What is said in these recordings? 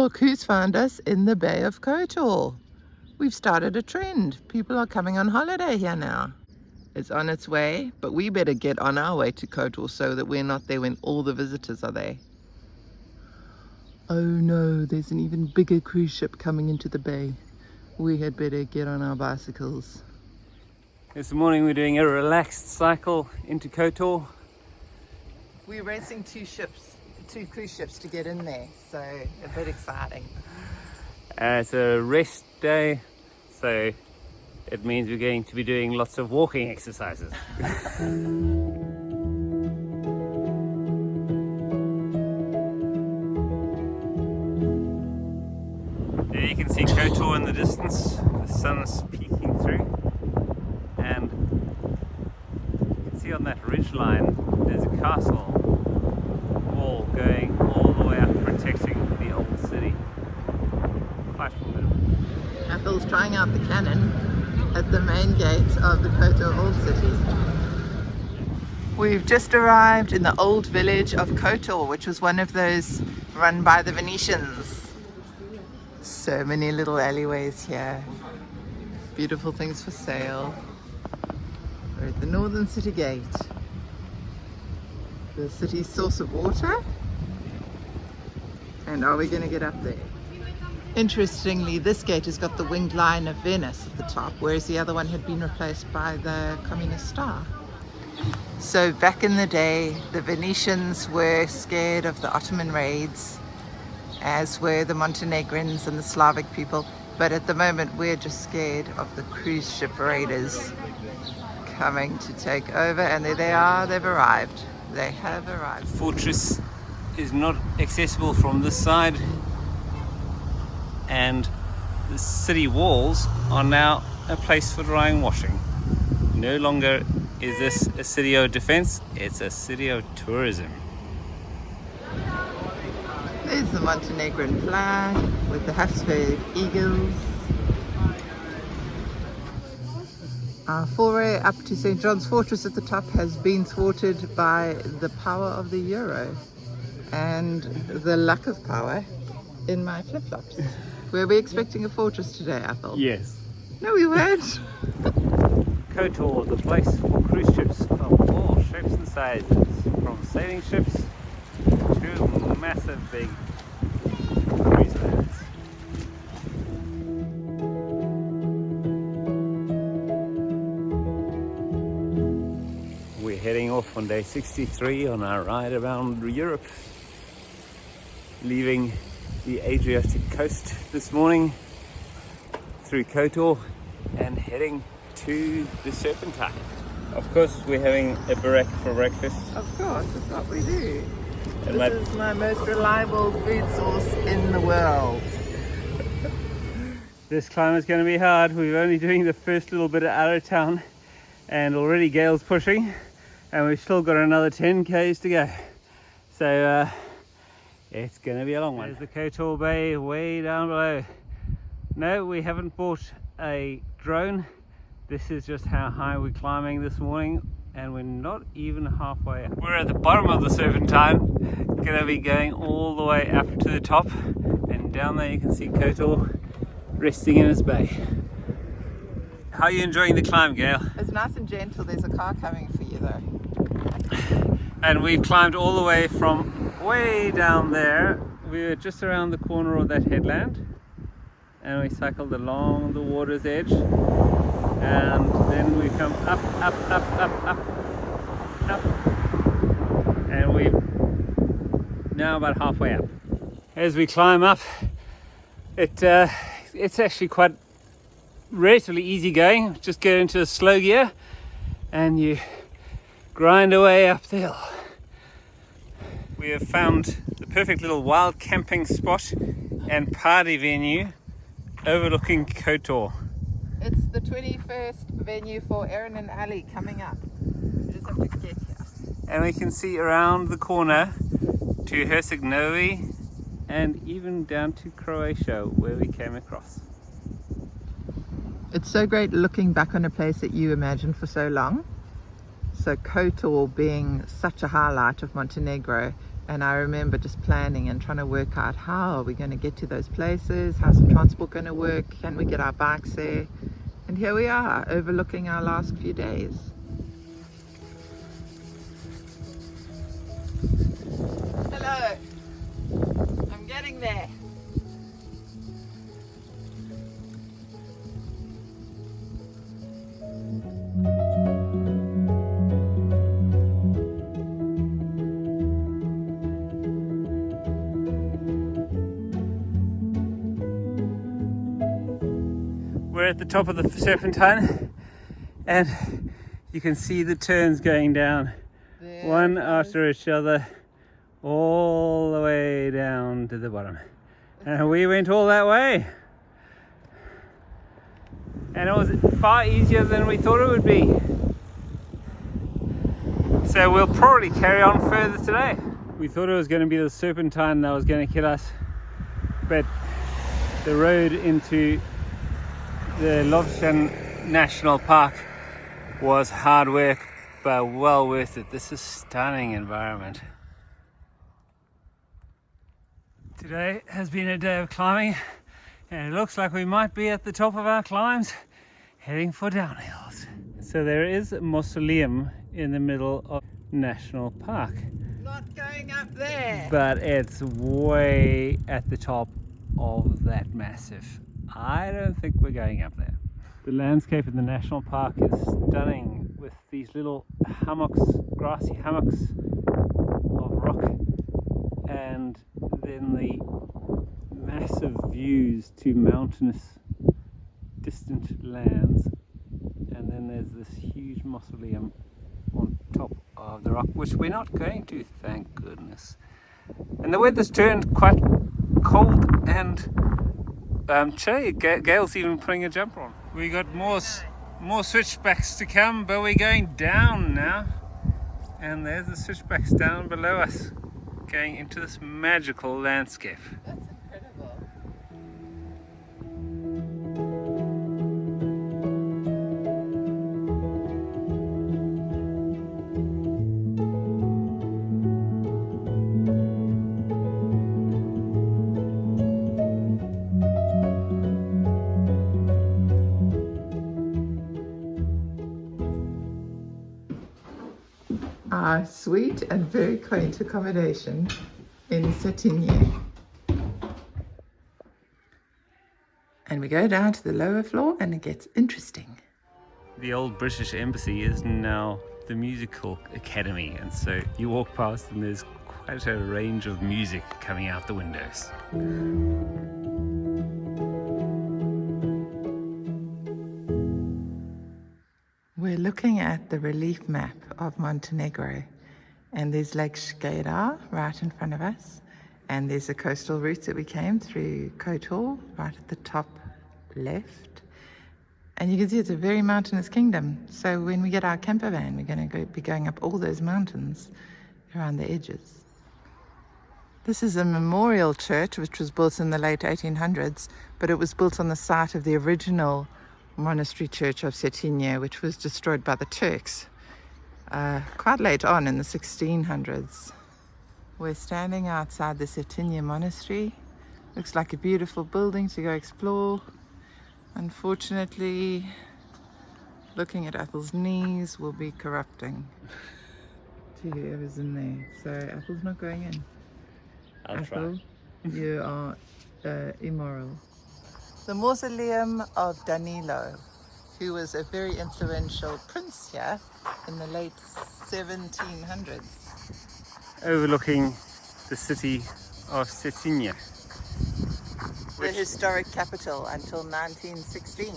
Look who's found us in the Bay of Kotor. We've started a trend. People are coming on holiday here now. It's on its way, but we better get on our way to Kotor so that we're not there when all the visitors are there. Oh no, there's an even bigger cruise ship coming into the bay. We had better get on our bicycles. This morning we're doing a relaxed cycle into Kotor. We're racing two cruise ships to get in there, so a bit exciting. It's a rest day, so it means we're going to be doing lots of walking exercises. There you can see Kotor in the distance. The sun's peeking through, and you can see on that ridge line there's a castle wall going all the way up, protecting the old city. Quite formidable. Ethel's trying out the cannon at the main gate of the Kotor Old City. We've just arrived in the old village of Kotor, which was one of those run by the Venetians. So many little alleyways here. Beautiful things for sale. We're at the northern city gate. The city's source of water. And are we going to get up there? Interestingly, this gate has got the winged lion of Venice at the top, whereas the other one had been replaced by the communist star. So back in the day, the Venetians were scared of the Ottoman raids, as were the Montenegrins and the Slavic people. But at the moment, we're just scared of the cruise ship raiders coming to take over. And there they are, they've arrived. They have arrived. The fortress is not accessible from this side, and the city walls are now a place for drying washing. No longer is this a city of defense, it's a city of tourism. There's the Montenegrin flag with the Habsburg eagles. Our foray up to St. John's Fortress at the top has been thwarted by the power of the euro and the lack of power in my flip-flops. Were we expecting a fortress today, Ethel? Yes. No, we weren't. Kotor, the place for cruise ships of all shapes and sizes, from sailing ships to massive big cruise lands. We're heading off on day 63 on our ride around Europe, leaving the Adriatic coast this morning through Kotor and heading to the Serpentine. Of course, we're having a barack for breakfast. Of course, that's what we do. And This is my most reliable food source in the world. This climate's going to be hard. We're only doing the first little bit out of town, and already Gale's pushing, and we've still got another 10 k's to go. So it's going to be a long one. There's the Kotor Bay way down below. No, we haven't bought a drone. This is just how high we're climbing this morning, and we're not even halfway up. We're at the bottom of the Serpentine, going to be going all the way up to the top, and down there you can see Kotor resting in its bay. How are you enjoying the climb, Gail? It's nice and gentle. There's a car coming for you though. And we've climbed all the way from way down there. We were just around the corner of that headland, and we cycled along the water's edge, and then we come up, and we're now about halfway up. As we climb up, it's actually quite relatively easy going. Just get into a slow gear and you grind away up the hill. We have found the perfect little wild camping spot and party venue overlooking Kotor. It's the 21st venue for Erin and Ali coming up. We just have to get here. And we can see around the corner to Herceg-Novi and even down to Croatia where we came across. It's so great looking back on a place that you imagined for so long. So Kotor being such a highlight of Montenegro, And I remember just planning and trying to work out how are we going to get to those places, how's the transport going to work, can we get our bikes there? And here we are, overlooking our last few days. Hello, I'm getting there. We're at the top of the Serpentine and you can see the turns going down There one it after each other all the way down to the bottom. And we went all that way. And it was far easier than we thought it would be. So we'll probably carry on further today. We thought it was going to be the Serpentine that was going to kill us, but the road into the Cetinje National Park was hard work, but well worth it. This is a stunning environment. Today has been a day of climbing, and it looks like we might be at the top of our climbs, heading for downhills. So there is a mausoleum in the middle of National Park. Not going up there. But it's way at the top of that massive. I don't think we're going up there. The landscape in the national park is stunning with these little hummocks, grassy hummocks of rock, and then the massive views to mountainous distant lands, and then there's this huge mausoleum on top of the rock, which we're not going to, thank goodness. And the weather's turned quite cold and chilly. Gail's even putting a jumper on. We got more switchbacks to come, but we're going down now, and there's the switchbacks down below us going into this magical landscape. That's incredible. Our sweet and very quaint accommodation in Cetinje. And we go down to the lower floor and it gets interesting. The old British Embassy is now the musical academy, and so you walk past and there's quite a range of music coming out the windows. We're looking at the relief map of Montenegro, and there's Lake Škeda right in front of us, and there's a coastal route that we came through Kotor right at the top left, and you can see it's a very mountainous kingdom. So when we get our camper van, we're going to be going up all those mountains around the edges. This is a memorial church which was built in the late 1800s, but it was built on the site of the original monastery church of Cetinje, which was destroyed by the Turks quite late on in the 1600s. We're standing outside the Cetinje monastery. Looks like a beautiful building to go explore. Unfortunately, looking at Ethel's knees will be corrupting to whoever's in there. So Ethel's not going in. I'll Ethel, try. you are immoral. The mausoleum of Danilo, who was a very influential prince here in the late 1700s. Overlooking the city of Cetinje. The historic capital until 1916.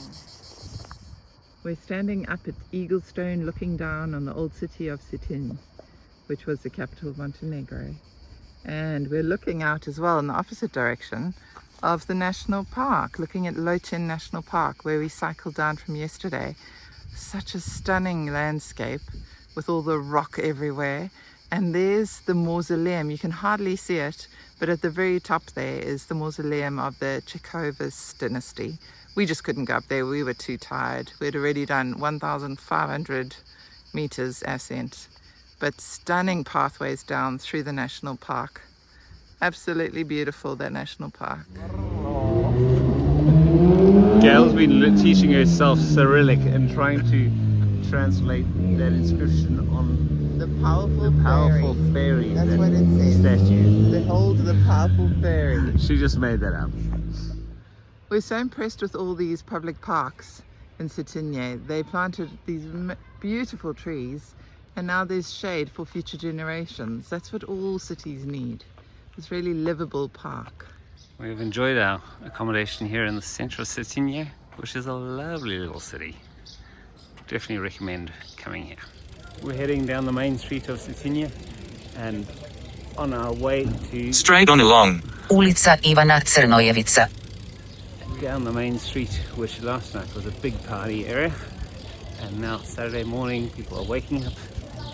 We're standing up at Eaglestone looking down on the old city of Cetinje, which was the capital of Montenegro. And we're looking out as well in the opposite direction of the national park, looking at Cetinje National Park, where we cycled down from yesterday. Such a stunning landscape with all the rock everywhere. And there's the mausoleum. You can hardly see it, but at the very top there is the mausoleum of the Chekhov's dynasty. We just couldn't go up there. We were too tired. We'd already done 1,500 meters ascent. but stunning pathways down through the national park. Absolutely beautiful, that national park. Gail's been teaching herself Cyrillic and trying to translate that inscription on The powerful fairy. That's what it says. Statue. Behold the powerful fairy. She just made that up. We're so impressed with all these public parks in Cetinje. They planted these beautiful trees, and now there's shade for future generations. That's what all cities need. This really livable park. We've enjoyed our accommodation here in the centre of Cetinje, which is a lovely little city. Definitely recommend coming here. We're heading down the main street of Cetinje and on our way to... Straight on along. Ulica Ivana Crnojevica. Down the main street, which last night was a big party area, and now Saturday morning people are waking up,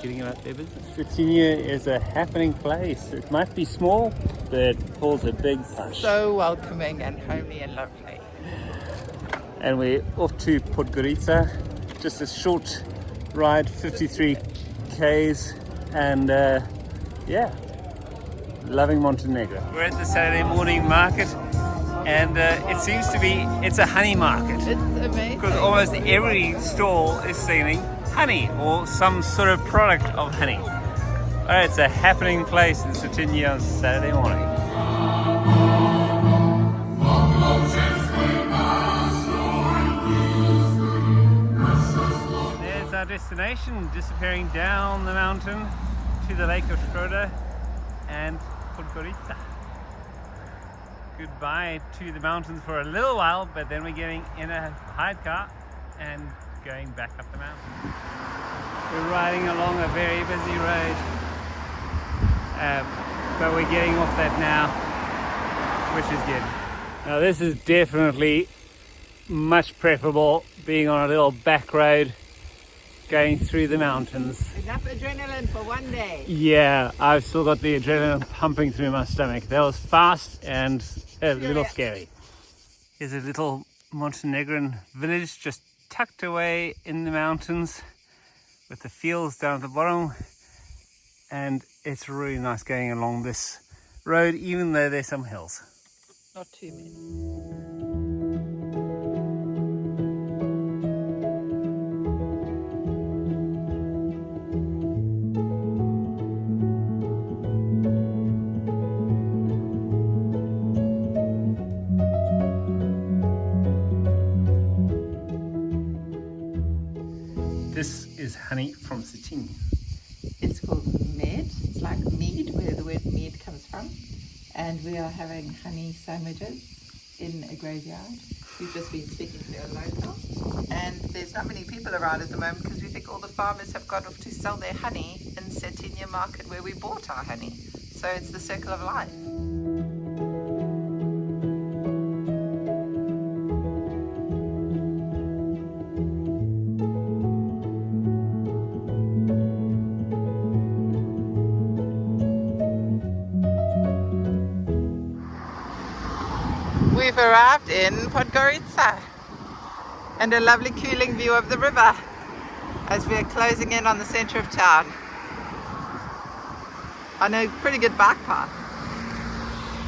getting about their business. Cetinje is a happening place. It might be small, but it holds a big punch. So welcoming and homely and lovely. And we're off to Podgorica, just a short ride, 53 k's, and yeah, loving Montenegro. We're at the Saturday morning market, and it seems to be, it's a honey market. It's amazing. Because almost every stall is selling honey or some sort of product of honey. Alright, it's a happening place in Cetinje on Saturday morning. There's our destination, disappearing down the mountain to the lake of Kotor and Podgorica. Goodbye to the mountains for a little while, but then we're getting in a hired car and going back up the mountain. We're riding along a very busy road, but we're getting off that now, which is good. Now this is definitely much preferable, being on a little back road going through the mountains. Enough adrenaline for one day. Yeah, I've still got the adrenaline pumping through my stomach. That was fast and a little scary. Here's a little Montenegrin village just tucked away in the mountains with the fields down at the bottom, and it's really nice going along this road even though there's some hills. Not too many. This is honey from Cetinje. It's called mead. It's like mead, where the word mead comes from. And we are having honey sandwiches in a graveyard. We've just been speaking to a local. And there's not many people around at the moment because we think all the farmers have gone off to sell their honey in Cetinje market where we bought our honey. So it's the circle of life. We've arrived in Podgorica and a lovely cooling view of the river as we're closing in on the center of town on a pretty good bike path.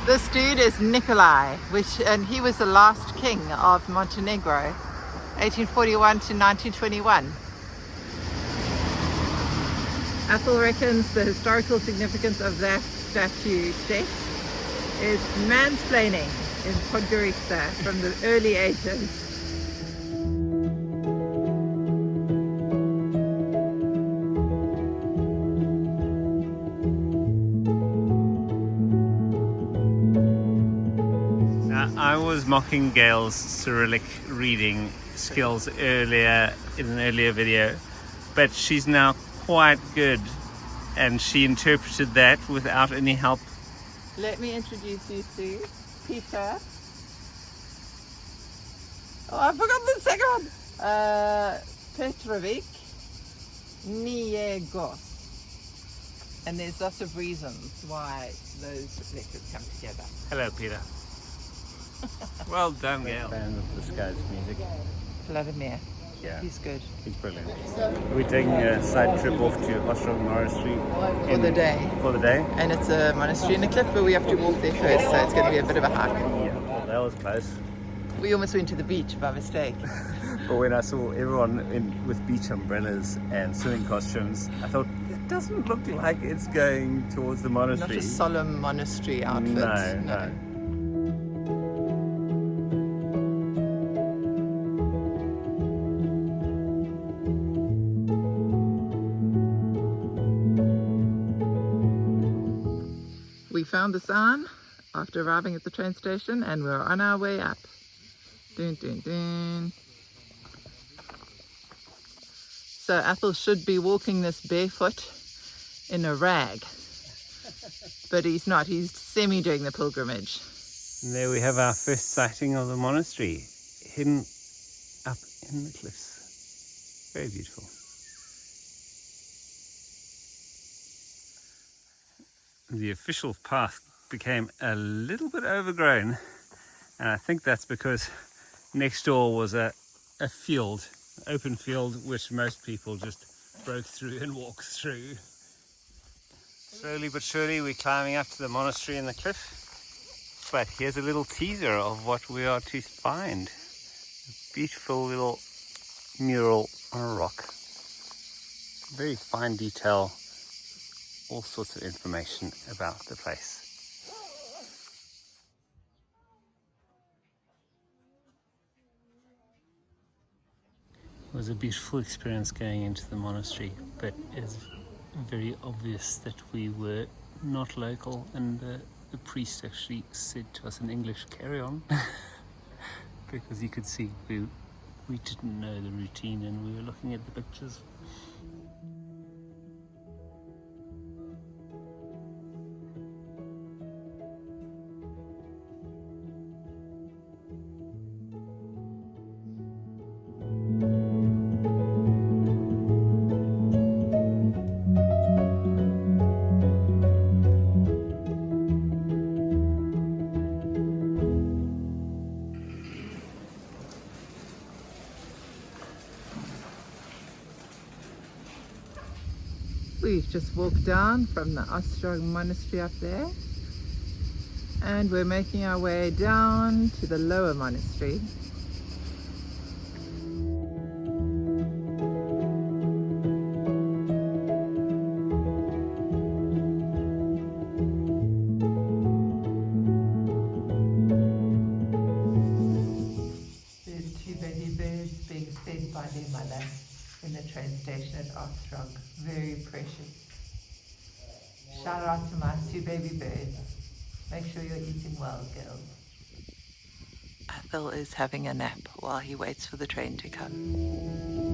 This dude is Nikolai, and he was the last king of Montenegro, 1841 to 1921. Ethel reckons the historical significance of that statue set is mansplaining in Podgorica from the early ages. Now, I was mocking Gail's Cyrillic reading skills earlier in an earlier video, but she's now quite good, and she interpreted that without any help. Let me introduce you to Peter. Oh, I forgot the second one. Petrovic Niegos. And there's lots of reasons why those letters come together. Hello, Peter. Well done, Gail. Fan of this guy's music. Vladimir. Yeah, He's good. he's brilliant. We're taking a side trip off to Ostrog Monastery For the day. For the day. And it's a monastery in a cliff, but we have to walk there first, so it's going to be a bit of a hike. Yeah, well, that was close. We almost went to the beach by mistake. But when I saw everyone with beach umbrellas and swimming costumes, I thought, it doesn't look like it's going towards the monastery. Not a solemn monastery outfit. No. We found the sign after arriving at the train station and we're on our way up. Dun, dun, dun. So Athel should be walking this barefoot in a rag, but he's not. He's semi doing the pilgrimage. And there we have our first sighting of the monastery, hidden up in the cliffs. Very beautiful. The official path became a little bit overgrown, and I think that's because next door was a field, open field, which most people just broke through and walked through. Slowly but surely we're climbing up to the monastery in the cliff, but here's a little teaser of what we are to find. A beautiful little mural on a rock. Very fine detail, all sorts of information about the place. It was a beautiful experience going into the monastery, but it's very obvious that we were not local, and the priest actually said to us in English, "Carry on," because you could see we didn't know the routine and we were looking at the pictures. We've just walked down from the Ostrog Monastery up there, and we're making our way down to the lower monastery. There's two baby birds being fed by their mother in the train station at Ostrog. Very precious. Shout out to my two baby birds. Make sure you're eating well, girls. Athel is having a nap while he waits for the train to come.